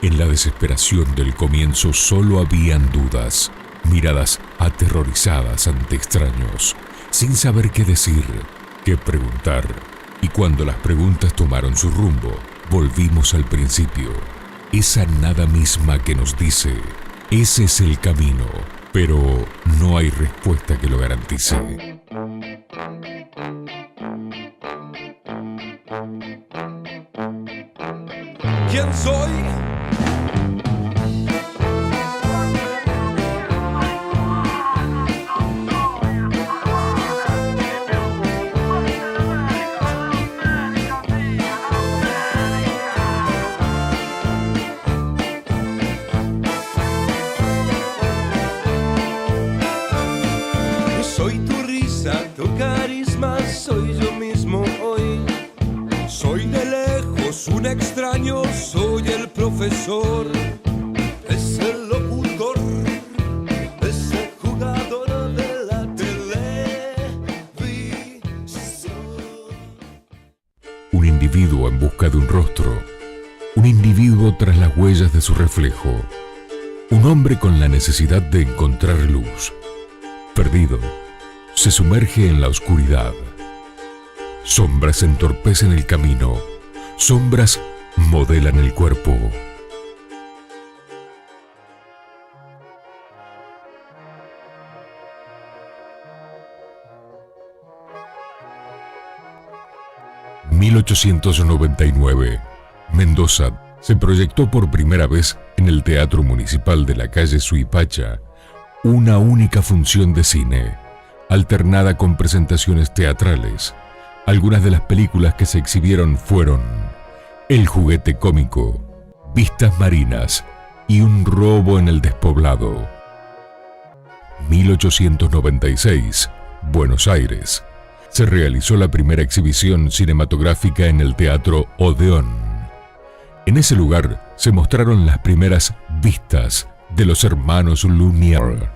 En la desesperación del comienzo solo habían dudas, miradas aterrorizadas ante extraños, sin saber qué decir, qué preguntar. Y cuando las preguntas tomaron su rumbo, volvimos al principio. Esa nada misma que nos dice, ese es el camino, pero no hay respuesta que lo garantice. ¿Quién soy? Soy tu risa, tu carisma, soy yo mismo hoy. Soy de lejos un extraño, soy el profesor. Es el locutor, es el jugador de la televisión. Un individuo en busca de un rostro, un individuo tras las huellas de su reflejo, un hombre con la necesidad de encontrar luz. Perdido, se sumerge en la oscuridad. Sombras entorpecen el camino, sombras modelan el cuerpo. ...1899... Mendoza se proyectó por primera vez en el Teatro Municipal de la calle Suipacha una única función de cine, alternada con presentaciones teatrales. Algunas de las películas que se exhibieron fueron El juguete cómico, Vistas marinas y Un robo en el despoblado. 1896, Buenos Aires. Se realizó la primera exhibición cinematográfica en el Teatro Odeón. En ese lugar se mostraron las primeras vistas de los hermanos Lumière.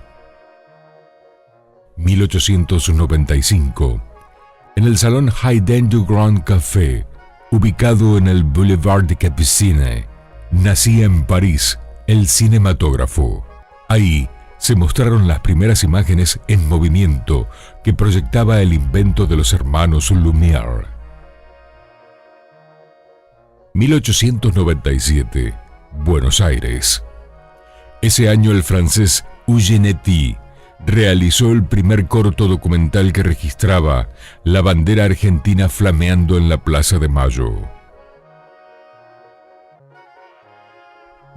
1895. En el Salón Haydn du Grand Café, ubicado en el Boulevard de Capucines, nacía en París el cinematógrafo. Ahí se mostraron las primeras imágenes en movimiento que proyectaba el invento de los hermanos Lumière. 1897, Buenos Aires. Ese año el francés Eugène Tey realizó el primer corto documental que registraba la bandera argentina flameando en la Plaza de Mayo.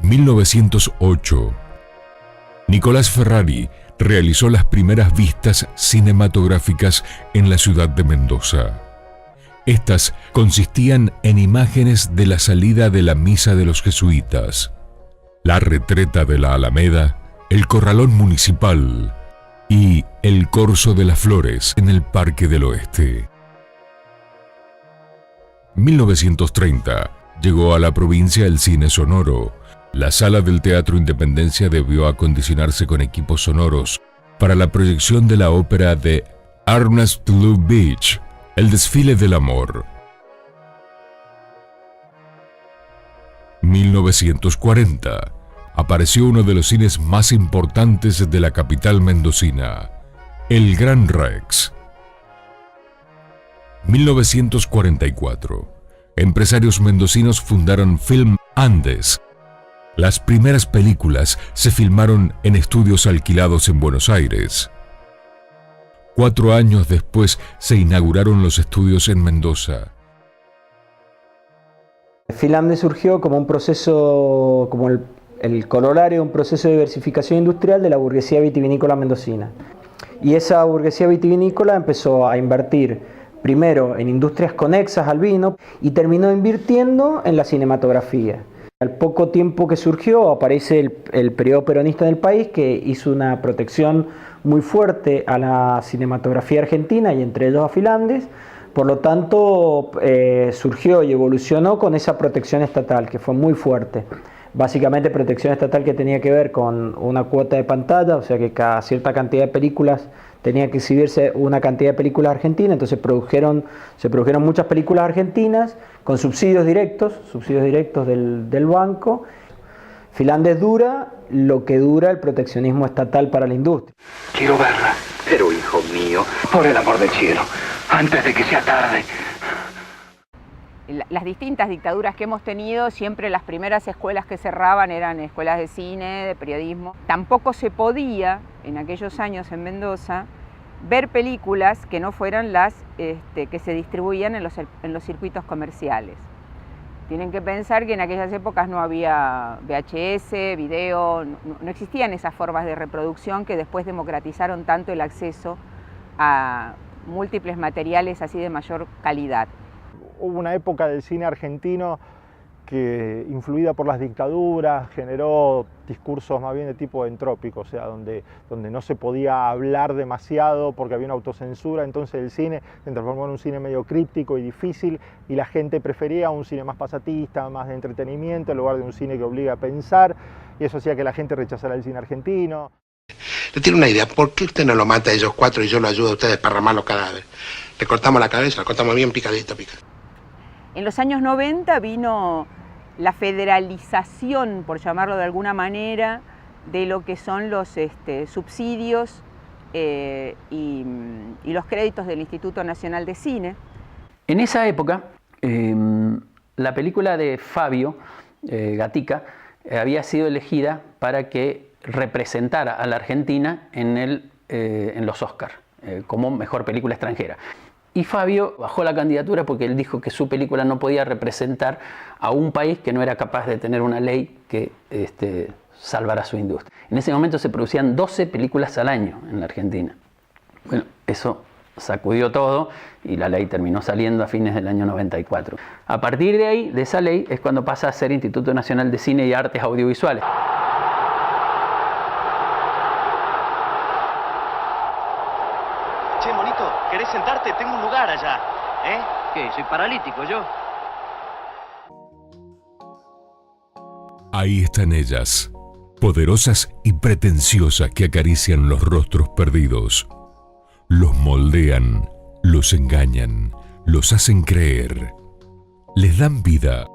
1908. Nicolás Ferrari realizó las primeras vistas cinematográficas en la ciudad de Mendoza. Estas consistían en imágenes de la salida de la misa de los jesuitas, la retreta de la Alameda, el corralón municipal y el corso de las flores en el Parque del Oeste. 1930. Llegó a la provincia el cine sonoro. La sala del Teatro Independencia debió acondicionarse con equipos sonoros para la proyección de la ópera de Ernest Lubitsch, El desfile del amor. 1940. Apareció uno de los cines más importantes de la capital mendocina, el Gran Rex. 1944. Empresarios mendocinos fundaron Film Andes. Las primeras películas se filmaron en estudios alquilados en Buenos Aires. 4 años después se inauguraron los estudios en Mendoza. Film Andes surgió como un proceso, como el corolario de un proceso de diversificación industrial de la burguesía vitivinícola mendocina. Y esa burguesía vitivinícola empezó a invertir primero en industrias conexas al vino y terminó invirtiendo en la cinematografía. Al poco tiempo que surgió aparece el periodo peronista en el país, que hizo una protección muy fuerte a la cinematografía argentina y entre ellos a Film Andes. Por lo tanto, surgió y evolucionó con esa protección estatal, que fue muy fuerte. Básicamente protección estatal que tenía que ver con una cuota de pantalla, o sea que cada cierta cantidad de películas tenía que exhibirse una cantidad de películas argentinas, entonces se produjeron muchas películas argentinas con subsidios directos del banco. Finlandia dura lo que dura el proteccionismo estatal para la industria. Quiero verla. Pero, hijo mío, por el amor del cielo, antes de que sea tarde. Las distintas dictaduras que hemos tenido, siempre las primeras escuelas que cerraban eran escuelas de cine, de periodismo. Tampoco se podía, en aquellos años en Mendoza, ver películas que no fueran las que se distribuían en los circuitos comerciales. Tienen que pensar que en aquellas épocas no había VHS, video, no existían esas formas de reproducción que después democratizaron tanto el acceso a múltiples materiales así de mayor calidad. Hubo una época del cine argentino que, influida por las dictaduras, generó discursos más bien de tipo entrópico, o sea, donde no se podía hablar demasiado porque había una autocensura, entonces el cine se transformó en un cine medio críptico y difícil, y la gente prefería un cine más pasatista, más de entretenimiento, en lugar de un cine que obliga a pensar, y eso hacía que la gente rechazara el cine argentino. Le tiro una idea, ¿por qué usted no lo mata a ellos cuatro y yo lo ayudo a usted a desparramar los cadáveres? Le cortamos la cabeza, la cortamos bien picadita. En los años 90 vino la federalización, por llamarlo de alguna manera, de lo que son los subsidios y los créditos del Instituto Nacional de Cine. En esa época, la película de Fabio Gatica había sido elegida para que representara a la Argentina en los Oscars como mejor película extranjera. Y Fabio bajó la candidatura porque él dijo que su película no podía representar a un país que no era capaz de tener una ley que salvara su industria. En ese momento se producían 12 películas al año en la Argentina. Bueno, eso sacudió todo y la ley terminó saliendo a fines del año 94. A partir de ahí, de esa ley, es cuando pasa a ser Instituto Nacional de Cine y Artes Audiovisuales. Che, monito, ¿querés sentarte? Tengo un lugar allá. ¿Eh? ¿Qué? Soy paralítico yo. Ahí están ellas, poderosas y pretenciosas que acarician los rostros perdidos. Los moldean, los engañan, los hacen creer, les dan vida.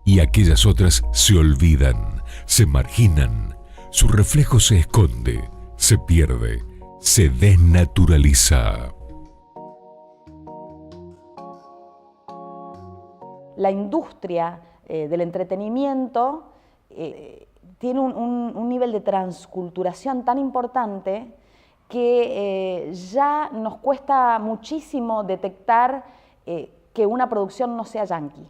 Y aquellas otras se olvidan, se marginan, su reflejo se esconde, se pierde, se desnaturaliza. La industria del entretenimiento tiene un nivel de transculturación tan importante que ya nos cuesta muchísimo detectar que una producción no sea yanqui.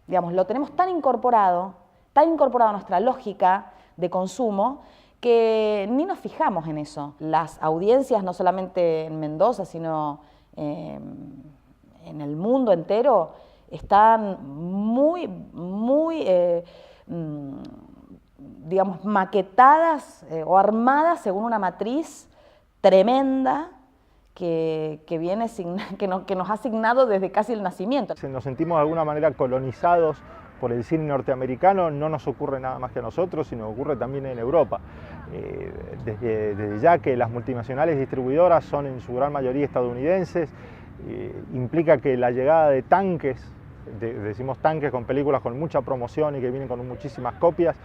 Digamos, lo tenemos tan incorporado a nuestra lógica de consumo, que ni nos fijamos en eso. Las audiencias, no solamente en Mendoza, sino en el mundo entero, están muy digamos, maquetadas o armadas según una matriz tremenda que nos ha asignado desde casi el nacimiento. Nos sentimos de alguna manera colonizados por el cine norteamericano. No nos ocurre nada más que a nosotros, sino ocurre también en Europa. Desde ya que las multinacionales distribuidoras son en su gran mayoría estadounidenses, implica que la llegada de tanques, decimos tanques con películas con mucha promoción y que vienen con muchísimas copias,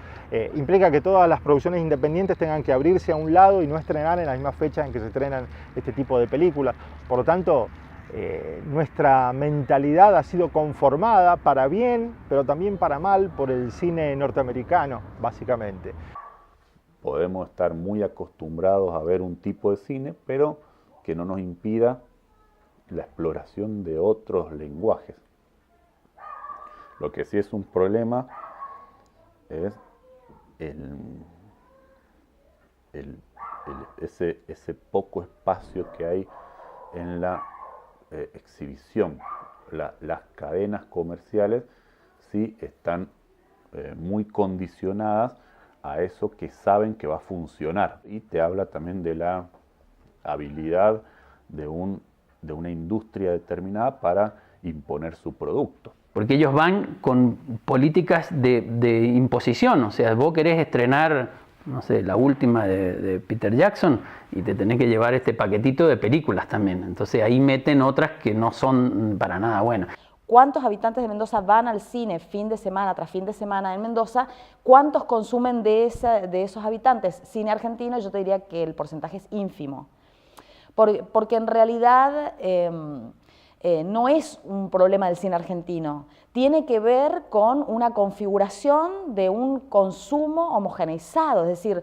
implica que todas las producciones independientes tengan que abrirse a un lado y no estrenar en la misma fecha en que se estrenan este tipo de películas. Por lo tanto, nuestra mentalidad ha sido conformada para bien, pero también para mal, por el cine norteamericano, básicamente. Podemos estar muy acostumbrados a ver un tipo de cine, pero que no nos impida la exploración de otros lenguajes. Lo que sí es un problema es ese poco espacio que hay en la exhibición. Las cadenas comerciales sí están muy condicionadas a eso que saben que va a funcionar. Y te habla también de la habilidad de una industria determinada para imponer su producto. Porque ellos van con políticas de imposición, o sea, vos querés estrenar, no sé, la última de Peter Jackson y te tenés que llevar este paquetito de películas también. Entonces ahí meten otras que no son para nada buenas. cuántos habitantes de Mendoza van al cine fin de semana tras fin de semana en Mendoza, cuántos consumen de esos habitantes cine argentino, yo te diría que el porcentaje es ínfimo. Porque en realidad no es un problema del cine argentino, tiene que ver con una configuración de un consumo homogeneizado, es decir,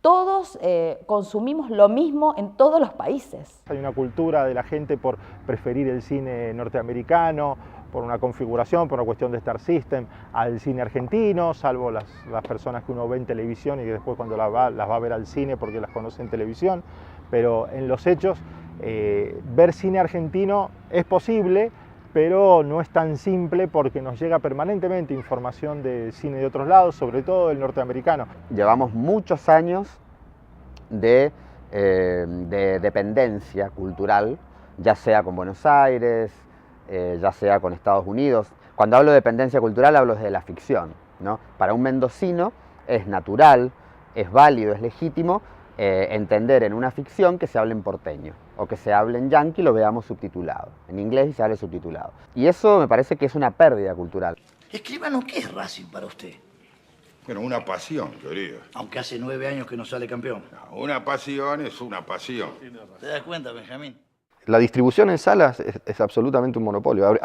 todos consumimos lo mismo en todos los países. Hay una cultura de la gente por preferir el cine norteamericano, por una configuración, por una cuestión de Star System, al cine argentino, salvo las personas que uno ve en televisión y que después cuando las va a ver al cine porque las conoce en televisión. Pero en los hechos, ver cine argentino es posible, pero no es tan simple porque nos llega permanentemente información de cine de otros lados, sobre todo el norteamericano. Llevamos muchos años de dependencia cultural, ya sea con Buenos Aires, ya sea con Estados Unidos. Cuando hablo de dependencia cultural hablo de la ficción, ¿no? Para un mendocino es natural, es válido, es legítimo entender en una ficción que se hable en porteño o que se hable en yanqui y lo veamos subtitulado, en inglés y se hable subtitulado. Y eso me parece que es una pérdida cultural. Escribano, ¿qué es Racing para usted? Bueno, una pasión, querido. Aunque hace 9 años que no sale campeón. No, una pasión es una pasión. ¿Te das cuenta, Benjamín? La distribución en salas es absolutamente un monopolio.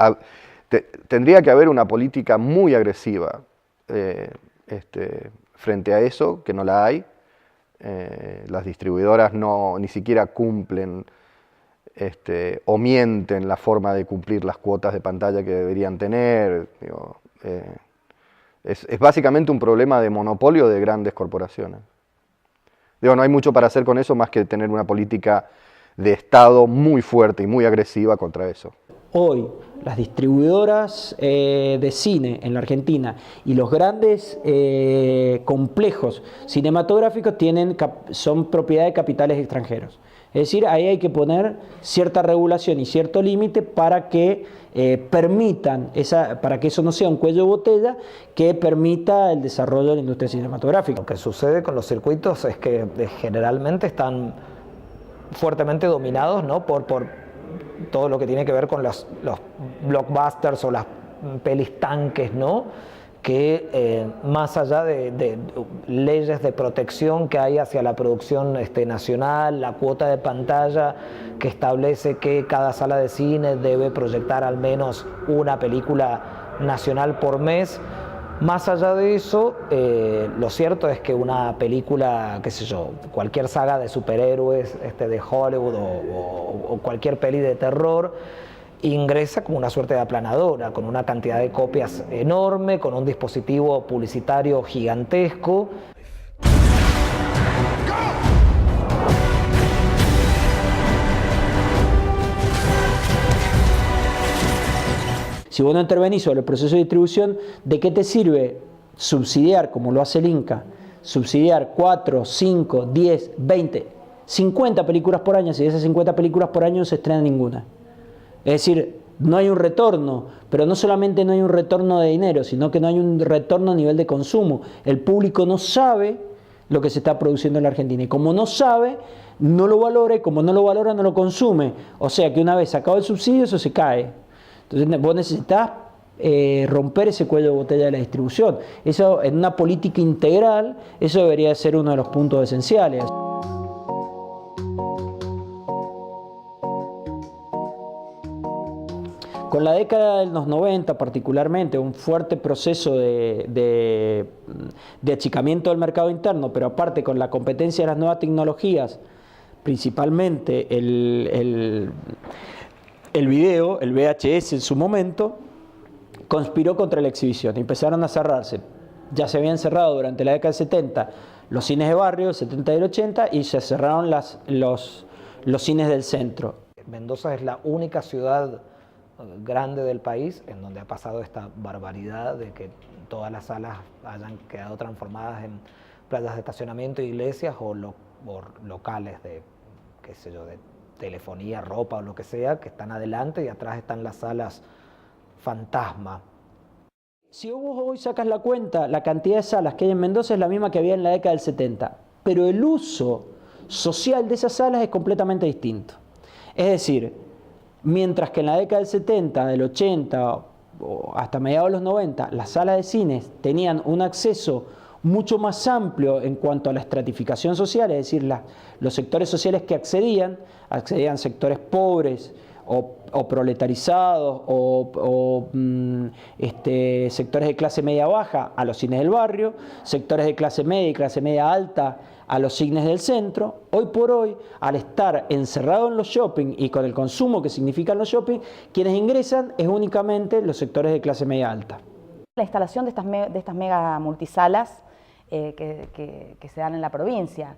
Tendría que haber una política muy agresiva frente a eso, que no la hay. Las distribuidoras ni siquiera cumplen o mienten la forma de cumplir las cuotas de pantalla que deberían tener. Digo, es básicamente un problema de monopolio de grandes corporaciones. Digo, no hay mucho para hacer con eso más que tener una política de Estado muy fuerte y muy agresiva contra eso. Hoy las distribuidoras de cine en la Argentina y los grandes complejos cinematográficos son propiedad de capitales extranjeros. Es decir, ahí hay que poner cierta regulación y cierto límite para que permitan, para que eso no sea un cuello de botella que permita el desarrollo de la industria cinematográfica. Lo que sucede con los circuitos es que generalmente están fuertemente dominados, ¿no? por todo lo que tiene que ver con los blockbusters o las pelis tanques, ¿no? Que más allá de leyes de protección que hay hacia la producción nacional, la cuota de pantalla que establece que cada sala de cine debe proyectar al menos una película nacional por mes. Más allá de eso, lo cierto es que una película, qué sé yo, cualquier saga de superhéroes de Hollywood o cualquier peli de terror, ingresa como una suerte de aplanadora, con una cantidad de copias enorme, con un dispositivo publicitario gigantesco. Si vos no intervenís sobre el proceso de distribución, ¿de qué te sirve subsidiar, como lo hace el Inca, subsidiar 4, 5, 10, 20, 50 películas por año si de esas 50 películas por año no se estrena ninguna? Es decir, no hay un retorno, pero no solamente no hay un retorno de dinero, sino que no hay un retorno a nivel de consumo. El público no sabe lo que se está produciendo en la Argentina y como no sabe, no lo valora y como no lo valora, no lo consume. O sea que una vez sacado el subsidio, eso se cae. Entonces vos necesitas romper ese cuello de botella de la distribución. Eso en una política integral, eso debería ser uno de los puntos esenciales. Con la década de los 90 particularmente, un fuerte proceso de achicamiento del mercado interno, pero aparte con la competencia de las nuevas tecnologías, principalmente el video, el VHS en su momento, conspiró contra la exhibición. Empezaron a cerrarse. Ya se habían cerrado durante la década del 70 los cines de barrio, el 70 y el 80, y se cerraron los cines del centro. Mendoza es la única ciudad grande del país en donde ha pasado esta barbaridad de que todas las salas hayan quedado transformadas en playas de estacionamiento, iglesias o locales de, qué sé yo, de telefonía, ropa o lo que sea, que están adelante y atrás están las salas fantasma. Si vos hoy sacas la cuenta, la cantidad de salas que hay en Mendoza es la misma que había en la década del 70, pero el uso social de esas salas es completamente distinto. Es decir, mientras que en la década del 70, del 80 hasta mediados de los 90, las salas de cines tenían un acceso mucho más amplio en cuanto a la estratificación social, es decir, los sectores sociales que accedían sectores pobres o proletarizados o sectores de clase media baja a los cines del barrio, sectores de clase media y clase media alta a los cines del centro. Hoy por hoy, al estar encerrado en los shopping y con el consumo que significan los shopping, quienes ingresan es únicamente los sectores de clase media alta. La instalación de estas mega multisalas que se dan en la provincia.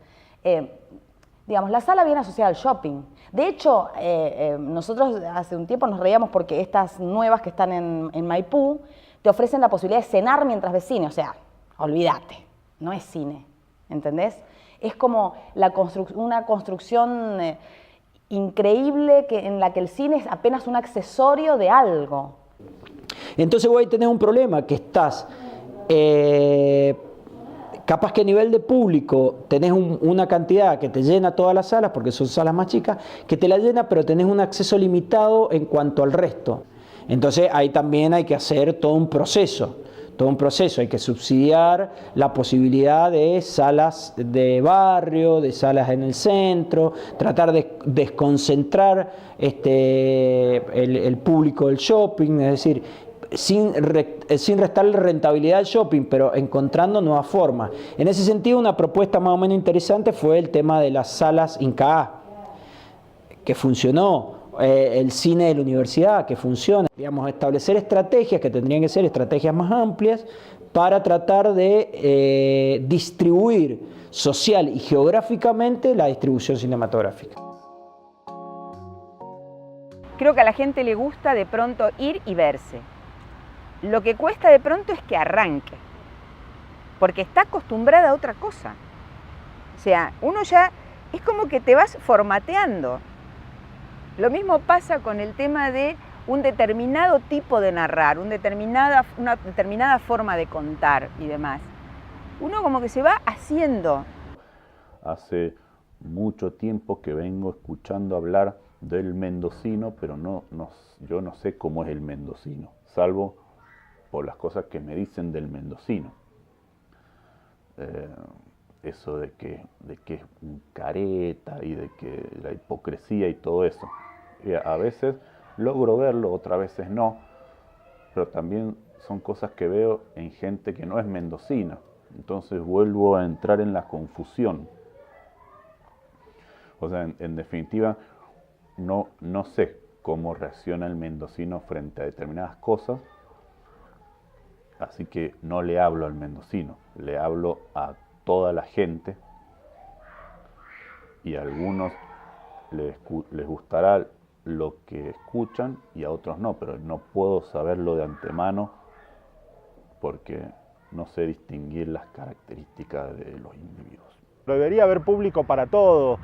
Digamos, la sala viene asociada al shopping. De hecho, nosotros hace un tiempo nos reíamos porque estas nuevas que están en Maipú te ofrecen la posibilidad de cenar mientras ves cine. O sea, olvídate, no es cine, ¿entendés? Es como una construcción increíble en la que el cine es apenas un accesorio de algo. Entonces vos ahí tenés un problema, que estás... capaz que a nivel de público tenés una cantidad que te llena todas las salas, porque son salas más chicas, que te la llena, pero tenés un acceso limitado en cuanto al resto. Entonces ahí también hay que hacer todo un proceso, hay que subsidiar la posibilidad de salas de barrio, de salas en el centro, tratar de desconcentrar el público del shopping, es decir, sin restarle rentabilidad al shopping, pero encontrando nuevas formas. En ese sentido, una propuesta más o menos interesante fue el tema de las salas Inca, que funcionó, el cine de la universidad, que funciona. Digamos, establecer estrategias que tendrían que ser estrategias más amplias para tratar de distribuir social y geográficamente la distribución cinematográfica. Creo que a la gente le gusta de pronto ir y verse. Lo que cuesta de pronto es que arranque, porque está acostumbrada a otra cosa. O sea, uno ya es como que te vas formateando. Lo mismo pasa con el tema de un determinado tipo de narrar, una determinada forma de contar y demás. Uno como que se va haciendo. Hace mucho tiempo que vengo escuchando hablar del mendocino, pero yo no sé cómo es el mendocino, salvo por las cosas que me dicen del mendocino. Eso de que es un careta y de que la hipocresía y todo eso. Y a veces logro verlo, otras veces no, pero también son cosas que veo en gente que no es mendocina. Entonces vuelvo a entrar en la confusión. O sea, en definitiva, no sé cómo reacciona el mendocino frente a determinadas cosas, así que no le hablo al mendocino, le hablo a toda la gente, y a algunos les gustará lo que escuchan y a otros no, pero no puedo saberlo de antemano porque no sé distinguir las características de los individuos. Debería haber público para todo,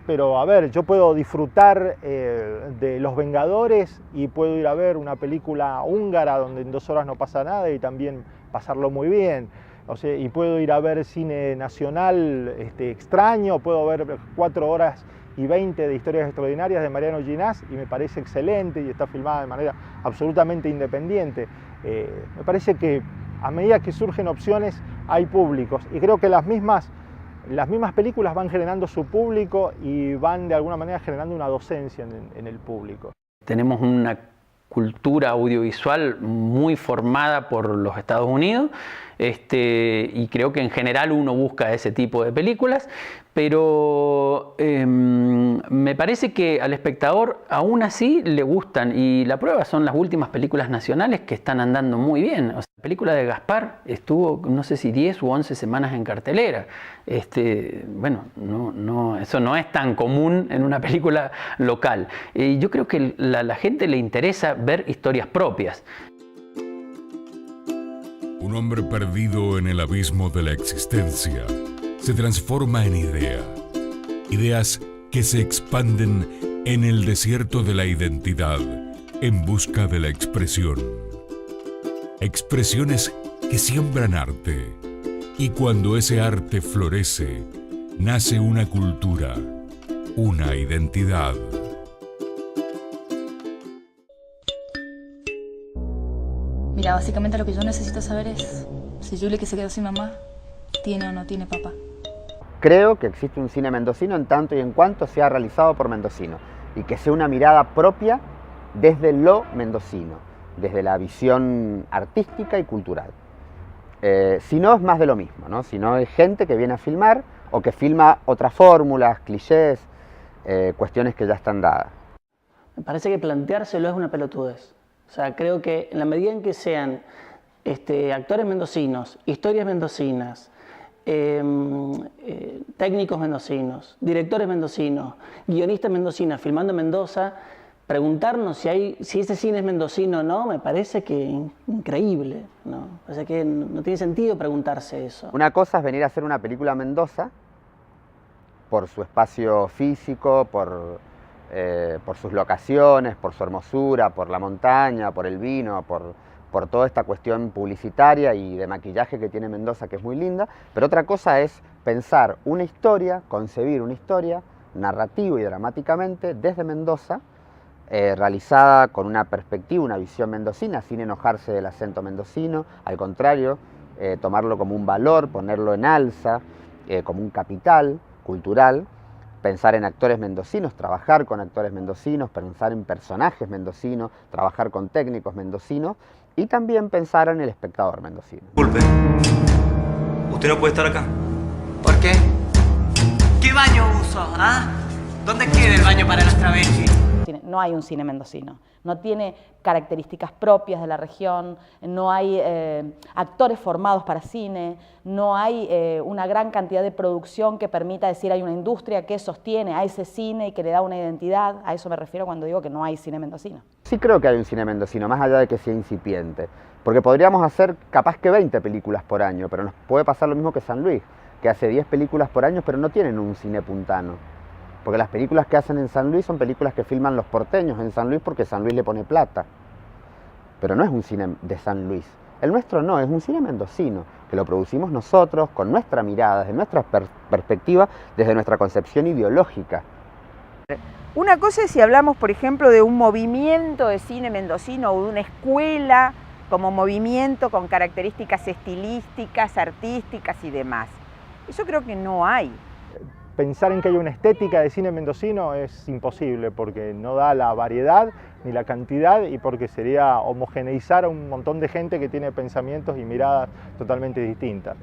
pero a ver, yo puedo disfrutar de Los Vengadores y puedo ir a ver una película húngara donde en 2 horas no pasa nada y también pasarlo muy bien. O sea, y puedo ir a ver cine nacional extraño, puedo ver 4 horas y 20 de Historias Extraordinarias de Mariano Ginás y me parece excelente y está filmada de manera absolutamente independiente. Me parece que a medida que surgen opciones hay públicos y creo que las mismas películas van generando su público y van de alguna manera generando una docencia en el público. Tenemos una cultura audiovisual muy formada por los Estados Unidos y creo que en general uno busca ese tipo de películas, pero me parece que al espectador aún así le gustan y la prueba son las últimas películas nacionales que están andando muy bien. O sea, la película de Gaspar estuvo no sé si 10 u 11 semanas en cartelera. Bueno, eso no es tan común en una película local. Yo creo que a la gente le interesa ver historias propias. Un hombre perdido en el abismo de la existencia se transforma en idea. Ideas que se expanden en el desierto de la identidad en busca de la expresión. Expresiones que siembran arte. Y cuando ese arte florece, nace una cultura, una identidad. Mira, básicamente lo que yo necesito saber es si Julie, que se quedó sin mamá, tiene o no tiene papá. Creo que existe un cine mendocino en tanto y en cuanto sea realizado por mendocinos y que sea una mirada propia desde lo mendocino, desde la visión artística y cultural. Si no, es más de lo mismo, ¿no? Si no, es gente que viene a filmar o que filma otras fórmulas, clichés, cuestiones que ya están dadas. Me parece que planteárselo es una pelotudez. O sea, creo que en la medida en que sean actores mendocinos, historias mendocinas, técnicos mendocinos, directores mendocinos, guionistas mendocinos filmando en Mendoza, preguntarnos si ese cine es mendocino o no, me parece que increíble, ¿no? Me parece que no tiene sentido preguntarse eso. Una cosa es venir a hacer una película a Mendoza por su espacio físico, por sus locaciones, por su hermosura, por la montaña, por el vino, por toda esta cuestión publicitaria y de maquillaje que tiene Mendoza, que es muy linda, pero otra cosa es pensar una historia, concebir una historia narrativa y dramáticamente desde Mendoza, realizada con una perspectiva, una visión mendocina, sin enojarse del acento mendocino, al contrario, tomarlo como un valor, ponerlo en alza, como un capital cultural, pensar en actores mendocinos, trabajar con actores mendocinos, pensar en personajes mendocinos, trabajar con técnicos mendocinos y también pensar en el espectador mendocino. Disculpe, usted no puede estar acá. ¿Por qué? ¿Qué baño uso? ¿Ah? ¿Dónde queda el baño para las travestis? No hay un cine mendocino, no tiene características propias de la región, no hay actores formados para cine, no hay una gran cantidad de producción que permita decir hay una industria que sostiene a ese cine y que le da una identidad. A eso me refiero cuando digo que no hay cine mendocino. Sí creo que hay un cine mendocino, más allá de que sea incipiente, porque podríamos hacer capaz que 20 películas por año, pero nos puede pasar lo mismo que San Luis, que hace 10 películas por año, pero no tienen un cine puntano. Porque las películas que hacen en San Luis son películas que filman los porteños en San Luis porque San Luis le pone plata. Pero no es un cine de San Luis. El nuestro no, es un cine mendocino, que lo producimos nosotros, con nuestra mirada, desde nuestra perspectiva, desde nuestra concepción ideológica. Una cosa es si hablamos, por ejemplo, de un movimiento de cine mendocino o de una escuela como movimiento con características estilísticas, artísticas y demás. Eso creo que no hay. Pensar en que hay una estética de cine mendocino es imposible porque no da la variedad ni la cantidad y porque sería homogeneizar a un montón de gente que tiene pensamientos y miradas totalmente distintas.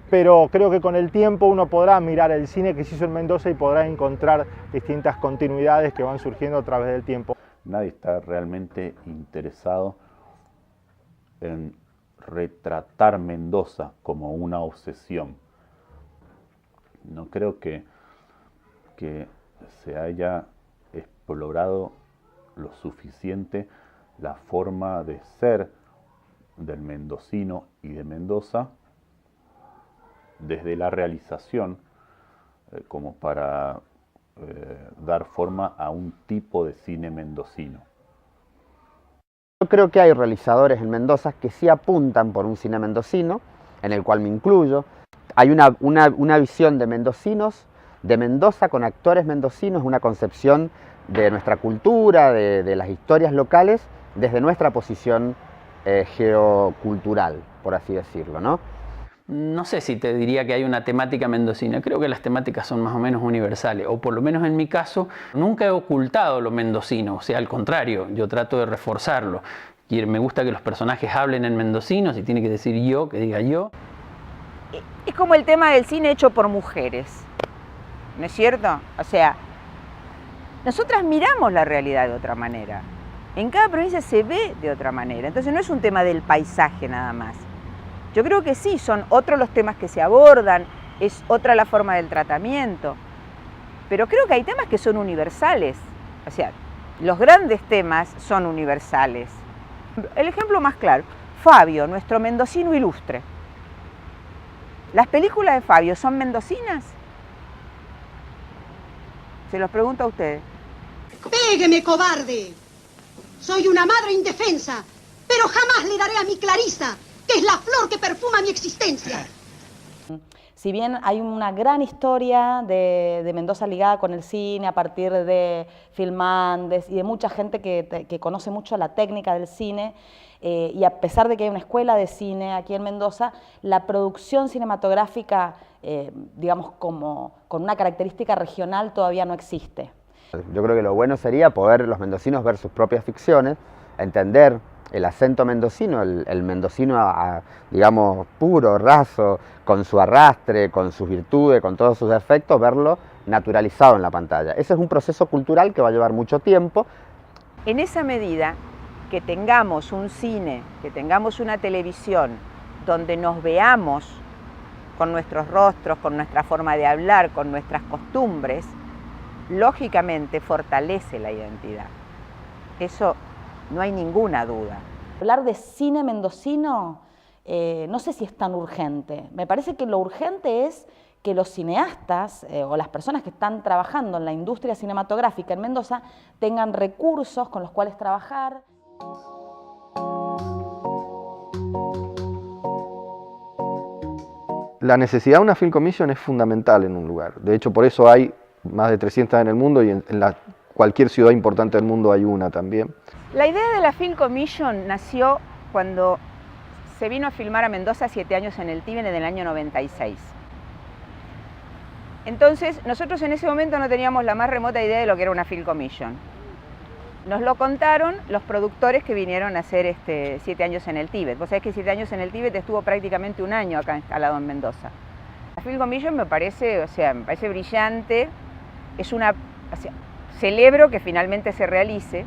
Pero creo que con el tiempo uno podrá mirar el cine que se hizo en Mendoza y podrá encontrar distintas continuidades que van surgiendo a través del tiempo. Nadie está realmente interesado en retratar Mendoza como una obsesión. No creo que se haya explorado lo suficiente la forma de ser del mendocino y de Mendoza desde la realización como para dar forma a un tipo de cine mendocino. Yo creo que hay realizadores en Mendoza que sí apuntan por un cine mendocino, en el cual me incluyo. Hay una visión de mendocinos, de Mendoza con actores mendocinos, una concepción de nuestra cultura, de las historias locales, desde nuestra posición geocultural, por así decirlo, ¿no? No sé si te diría que hay una temática mendocina, creo que las temáticas son más o menos universales, o por lo menos en mi caso, nunca he ocultado lo mendocino, o sea, al contrario, yo trato de reforzarlo. Y me gusta que los personajes hablen en mendocino, si tiene que decir yo, que diga yo. Es como el tema del cine hecho por mujeres, ¿no es cierto? O sea, nosotras miramos la realidad de otra manera, en cada provincia se ve de otra manera, entonces no es un tema del paisaje nada más. Yo creo que sí, son otros los temas que se abordan, es otra la forma del tratamiento, pero creo que hay temas que son universales, o sea, los grandes temas son universales. El ejemplo más claro, Fabio, nuestro mendocino ilustre. ¿Las películas de Fabio son mendocinas? Se los pregunto a ustedes. ¡Pégueme, cobarde! Soy una madre indefensa, pero jamás le daré a mi Clarisa, que es la flor que perfuma mi existencia. Si bien hay una gran historia de Mendoza ligada con el cine a partir de filmandes y de mucha gente que conoce mucho la técnica del cine, y a pesar de que hay una escuela de cine aquí en Mendoza, la producción cinematográfica, digamos, con una característica regional todavía no existe. Yo creo que lo bueno sería poder los mendocinos ver sus propias ficciones, entender el acento mendocino, el mendocino, digamos, puro, raso, con su arrastre, con sus virtudes, con todos sus defectos, verlo naturalizado en la pantalla. Ese es un proceso cultural que va a llevar mucho tiempo. En esa medida que tengamos un cine, que tengamos una televisión donde nos veamos con nuestros rostros, con nuestra forma de hablar, con nuestras costumbres, lógicamente fortalece la identidad. Eso no hay ninguna duda. Hablar de cine mendocino no sé si es tan urgente. Me parece que lo urgente es que los cineastas o las personas que están trabajando en la industria cinematográfica en Mendoza tengan recursos con los cuales trabajar. La necesidad de una Film Commission es fundamental en un lugar. De hecho, por eso hay más de 300 en el mundo y en cualquier ciudad importante del mundo hay una también. La idea de la Film Commission nació cuando se vino a filmar a Mendoza 7 años en el Tíbet en el año 96. Entonces, nosotros en ese momento no teníamos la más remota idea de lo que era una Film Commission. Nos lo contaron los productores que vinieron a hacer 7 años en el Tíbet. Vos sabés que 7 años en el Tíbet estuvo prácticamente un año acá instalado en Mendoza. La Film Commission me parece brillante. Celebro que finalmente se realice.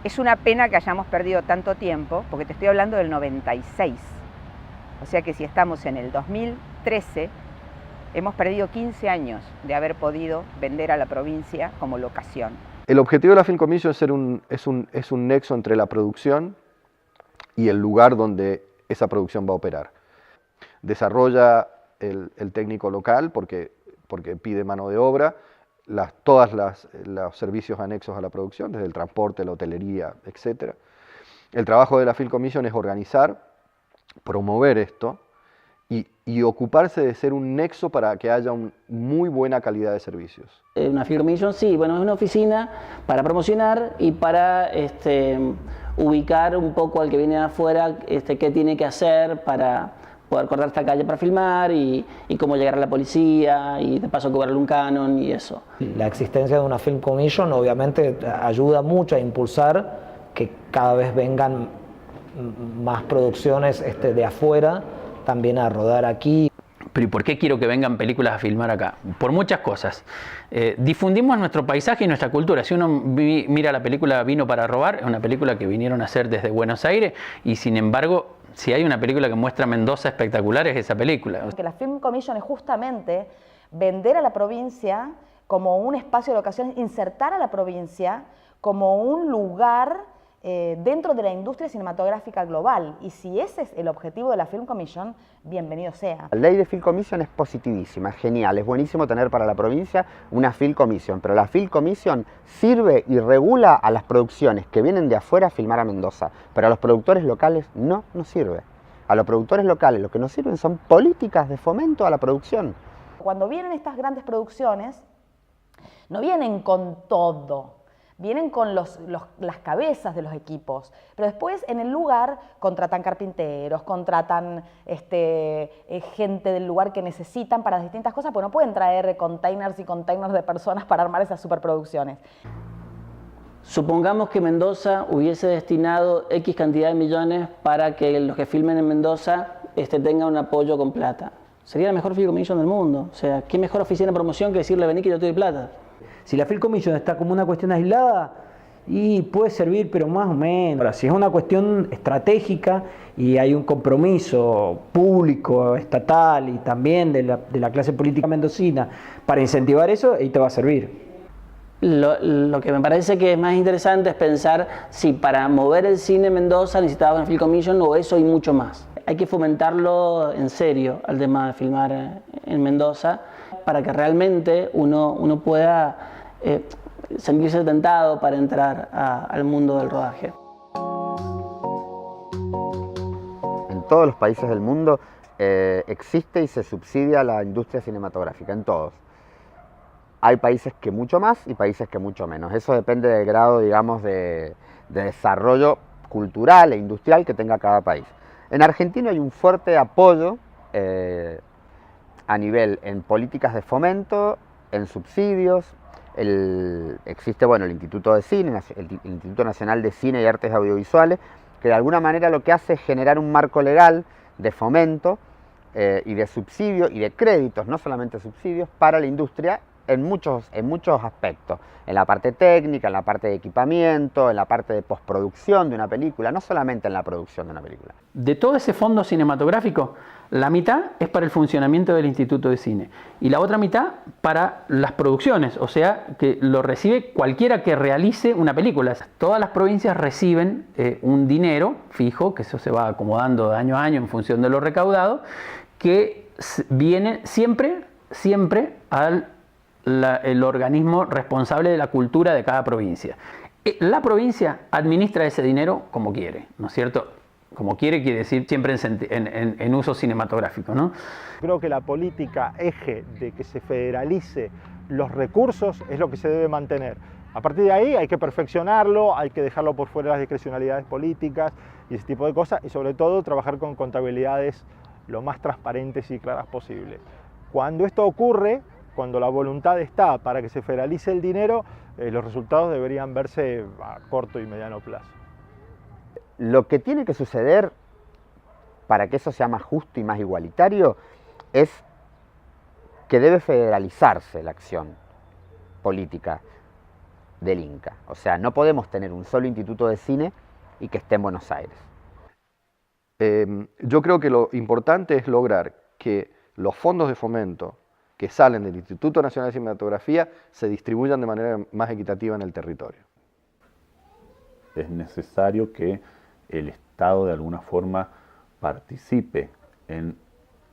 Es una pena que hayamos perdido tanto tiempo, porque te estoy hablando del 96. O sea que si estamos en el 2013, hemos perdido 15 años de haber podido vender a la provincia como locación. El objetivo de la Film Commission es un nexo entre la producción y el lugar donde esa producción va a operar. Desarrolla el técnico local porque pide mano de obra, todos los servicios anexos a la producción, desde el transporte, la hotelería, etc. El trabajo de la Film Commission es organizar, promover esto y ocuparse de ser un nexo para que haya una muy buena calidad de servicios. Una Film Commission, sí, bueno, es una oficina para promocionar y para ubicar un poco al que viene de afuera qué tiene que hacer para poder cortar esta calle para filmar y cómo llegar a la policía y de paso cobrarle un canon y eso. La existencia de una Film Commission obviamente ayuda mucho a impulsar que cada vez vengan más producciones de afuera también a rodar aquí. Pero ¿y por qué quiero que vengan películas a filmar acá? Por muchas cosas. Difundimos nuestro paisaje y nuestra cultura. Si uno mira la película Vino para robar, es una película que vinieron a hacer desde Buenos Aires y sin embargo, si hay una película que muestra Mendoza espectacular es esa película. Que la Film Commission es justamente vender a la provincia como un espacio de locaciones, insertar a la provincia como un lugar dentro de la industria cinematográfica global. Y si ese es el objetivo de la Film Commission, bienvenido sea. La ley de Film Commission es positivísima, es genial, es buenísimo tener para la provincia una Film Commission, pero la Film Commission sirve y regula a las producciones que vienen de afuera a filmar a Mendoza, pero a los productores locales no sirve. A los productores locales lo que nos sirven son políticas de fomento a la producción. Cuando vienen estas grandes producciones, no vienen con todo. Vienen con las cabezas de los equipos, pero después en el lugar contratan carpinteros, contratan gente del lugar que necesitan para distintas cosas, porque no pueden traer containers y containers de personas para armar esas superproducciones. Supongamos que Mendoza hubiese destinado X cantidad de millones para que los que filmen en Mendoza tengan un apoyo con plata. Sería la mejor Film Commission del mundo. O sea, ¿qué mejor oficina de promoción que decirle vení que yo te doy plata? Si la Film Commission está como una cuestión aislada, y puede servir, pero más o menos. Ahora, si es una cuestión estratégica y hay un compromiso público, estatal y también de la clase política mendocina para incentivar eso, ahí te va a servir. Lo que me parece que es más interesante es pensar si para mover el cine en Mendoza necesitaba una Film Commission o eso y mucho más. Hay que fomentarlo en serio al tema de filmar en Mendoza para que realmente uno pueda sentirse tentado para entrar al mundo del rodaje. En todos los países del mundo existe y se subsidia la industria cinematográfica, en todos. Hay países que mucho más y países que mucho menos. Eso depende del grado, digamos, de desarrollo cultural e industrial que tenga cada país. En Argentina hay un fuerte apoyo a nivel en políticas de fomento, en subsidios. Existe el Instituto de Cine, el Instituto Nacional de Cine y Artes Audiovisuales, que de alguna manera lo que hace es generar un marco legal de fomento y de subsidio y de créditos, no solamente subsidios, para la industria en muchos aspectos, en la parte técnica, en la parte de equipamiento, en la parte de postproducción de una película, no solamente en la producción de una película. De todo ese fondo cinematográfico, la mitad es para el funcionamiento del Instituto de Cine y la otra mitad para las producciones, o sea, que lo recibe cualquiera que realice una película. Todas las provincias reciben un dinero fijo, que eso se va acomodando de año a año en función de lo recaudado, que viene siempre al el organismo responsable de la cultura de cada provincia. La provincia administra ese dinero como quiere, ¿no es cierto? Como quiere decir siempre en uso cinematográfico, ¿no? Creo que la política eje de que se federalice los recursos es lo que se debe mantener. A partir de ahí hay que perfeccionarlo, hay que dejarlo por fuera de las discrecionalidades políticas y ese tipo de cosas, y sobre todo trabajar con contabilidades lo más transparentes y claras posible. Cuando esto ocurre, cuando la voluntad está para que se federalice el dinero, los resultados deberían verse a corto y mediano plazo. Lo que tiene que suceder para que eso sea más justo y más igualitario es que debe federalizarse la acción política del Inca. O sea, no podemos tener un solo instituto de cine y que esté en Buenos Aires. Yo creo que lo importante es lograr que los fondos de fomento que salen del Instituto Nacional de Cinematografía se distribuyan de manera más equitativa en el territorio. Es necesario que el Estado de alguna forma participe en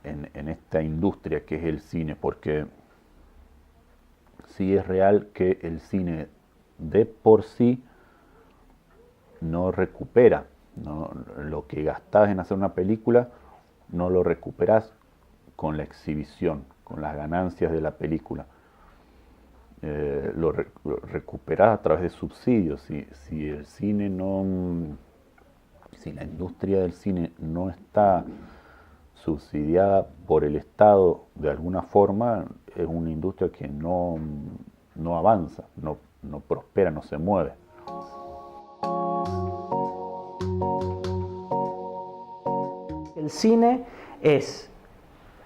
esta industria que es el cine, porque sí es real que el cine de por sí no recupera, ¿no? Lo que gastás en hacer una película no lo recuperás con la exhibición, con las ganancias de la película. Lo recuperás a través de subsidios. Si el cine si la industria del cine no está subsidiada por el Estado de alguna forma, es una industria que no avanza, no prospera, no se mueve. El cine es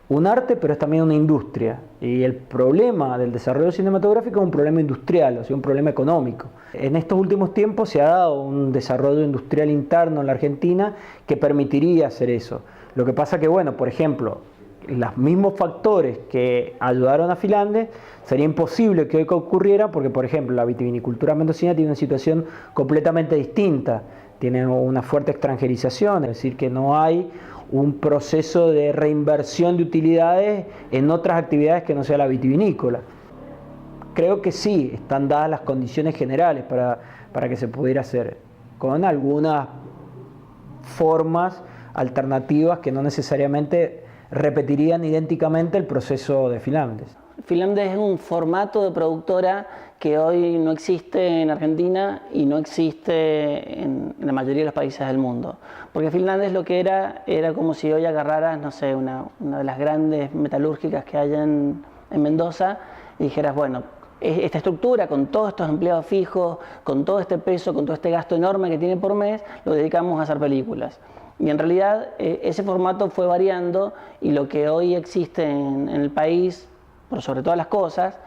un arte, pero es también una industria. Y el problema del desarrollo cinematográfico es un problema industrial, o sea, un problema económico. En estos últimos tiempos se ha dado un desarrollo industrial interno en la Argentina que permitiría hacer eso. Lo que pasa que, bueno, por ejemplo, los mismos factores que ayudaron a Finlandia sería imposible que hoy ocurriera porque, por ejemplo, la vitivinicultura mendocina tiene una situación completamente distinta. Tiene una fuerte extranjerización, es decir, que no hay un proceso de reinversión de utilidades en otras actividades que no sea la vitivinícola. Creo que sí, están dadas las condiciones generales para que se pudiera hacer, con algunas formas alternativas que no necesariamente repetirían idénticamente el proceso de Finlandes. Finlandes es un formato de productora que hoy no existe en Argentina y no existe en la mayoría de los países del mundo. Porque Finlandes lo que era como si hoy agarraras, no sé, una de las grandes metalúrgicas que hay en Mendoza y dijeras, bueno, esta estructura con todos estos empleados fijos, con todo este peso, con todo este gasto enorme que tiene por mes, lo dedicamos a hacer películas. Y en realidad ese formato fue variando y lo que hoy existe en el país, por sobre todas las cosas,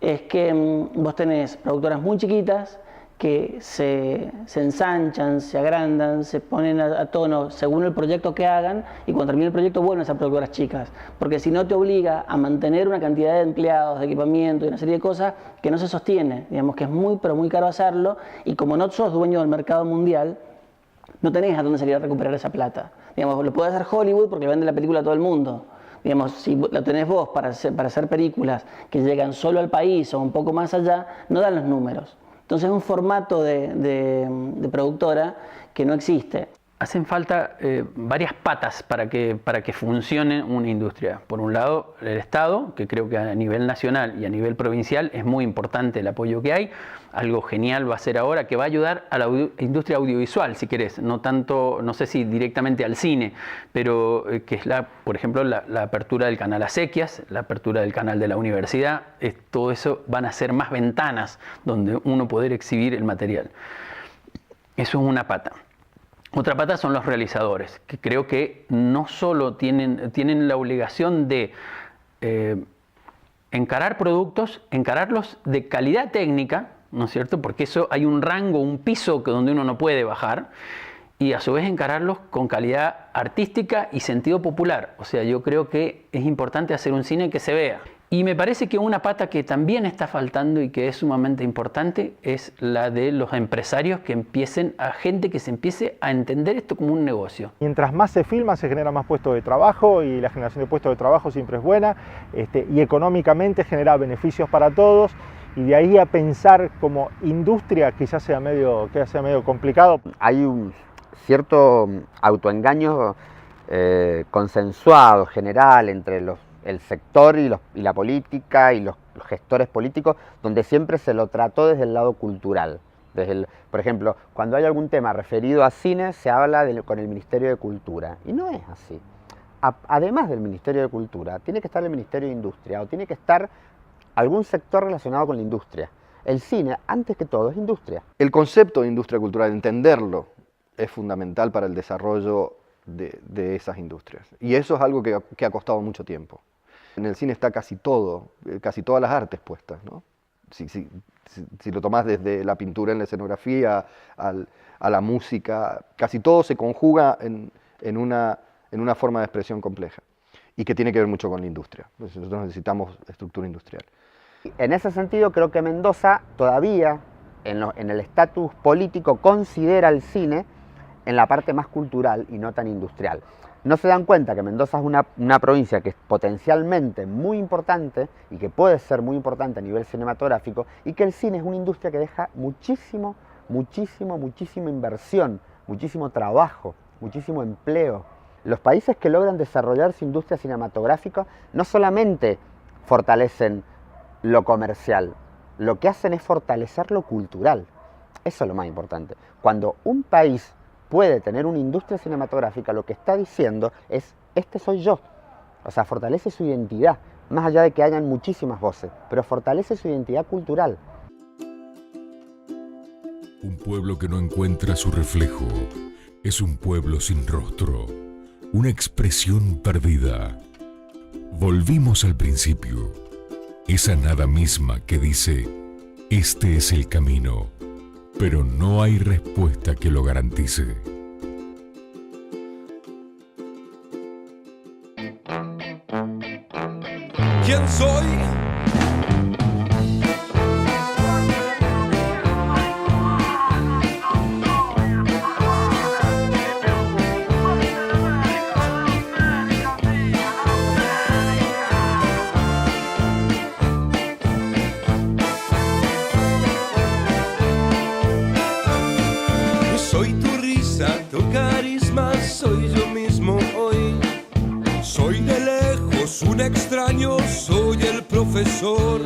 es que vos tenés productoras muy chiquitas que se ensanchan, se agrandan, se ponen a tono según el proyecto que hagan y cuando termine el proyecto vuelven a ser productoras chicas. Porque si no te obliga a mantener una cantidad de empleados, de equipamiento y una serie de cosas que no se sostiene. Digamos que es muy, pero muy caro hacerlo y como no sos dueño del mercado mundial, no tenés a dónde salir a recuperar esa plata. Digamos, lo puede hacer Hollywood porque le vende la película a todo el mundo. Digamos, si lo tenés vos para hacer películas que llegan solo al país o un poco más allá, no dan los números. Entonces es un formato de productora que no existe. hacen falta varias patas para que funcione una industria. Por un lado, el Estado, que creo que a nivel nacional y a nivel provincial es muy importante el apoyo que hay. Algo genial va a ser ahora que va a ayudar a la industria audiovisual, si querés, no tanto, no sé si directamente al cine, pero que es por ejemplo, la apertura del canal Acequias, la apertura del canal de la universidad, todo eso van a ser más ventanas donde uno poder exhibir el material. Eso es una pata. Otra pata son los realizadores, que creo que no solo tienen la obligación de encarar productos, encararlos de calidad técnica, ¿no es cierto? Porque eso hay un rango, un piso donde uno no puede bajar, y a su vez encararlos con calidad artística y sentido popular. O sea, yo creo que es importante hacer un cine que se vea. Y me parece que una pata que también está faltando y que es sumamente importante es la de los empresarios gente que se empiece a entender esto como un negocio. Mientras más se filma, se genera más puestos de trabajo y la generación de puestos de trabajo siempre es buena y económicamente genera beneficios para todos. Y de ahí a pensar como industria quizás sea medio complicado. Hay un cierto autoengaño consensuado, general, entre el sector y la política y los gestores políticos, donde siempre se lo trató desde el lado cultural. Por ejemplo, cuando hay algún tema referido a cine, se habla con el Ministerio de Cultura. Y no es así. Además del Ministerio de Cultura, tiene que estar el Ministerio de Industria o tiene que estar algún sector relacionado con la industria. El cine, antes que todo, es industria. El concepto de industria cultural, entenderlo, es fundamental para el desarrollo de esas industrias. Y eso es algo que ha costado mucho tiempo. En el cine está casi todas las artes puestas, ¿no? Si lo tomás desde la pintura en la escenografía a la música, casi todo se conjuga en una forma de expresión compleja y que tiene que ver mucho con la industria. Nosotros necesitamos estructura industrial. En ese sentido, creo que Mendoza todavía, en el estatus político, considera el cine en la parte más cultural y no tan industrial. No se dan cuenta que Mendoza es una provincia que es potencialmente muy importante y que puede ser muy importante a nivel cinematográfico, y que el cine es una industria que deja muchísima inversión, muchísimo trabajo, muchísimo empleo. Los países que logran desarrollar su industria cinematográfica no solamente fortalecen lo comercial, lo que hacen es fortalecer lo cultural. Eso es lo más importante. Cuando un país puede tener una industria cinematográfica, lo que está diciendo es, este soy yo. O sea, fortalece su identidad, más allá de que hayan muchísimas voces, pero fortalece su identidad cultural. Un pueblo que no encuentra su reflejo es un pueblo sin rostro, una expresión perdida. Volvimos al principio, esa nada misma que dice, este es el camino, pero no hay respuesta que lo garantice. ¿Quién soy? Soy tu risa, tu carisma, soy yo mismo hoy. Soy de lejos un extraño, soy el profesor.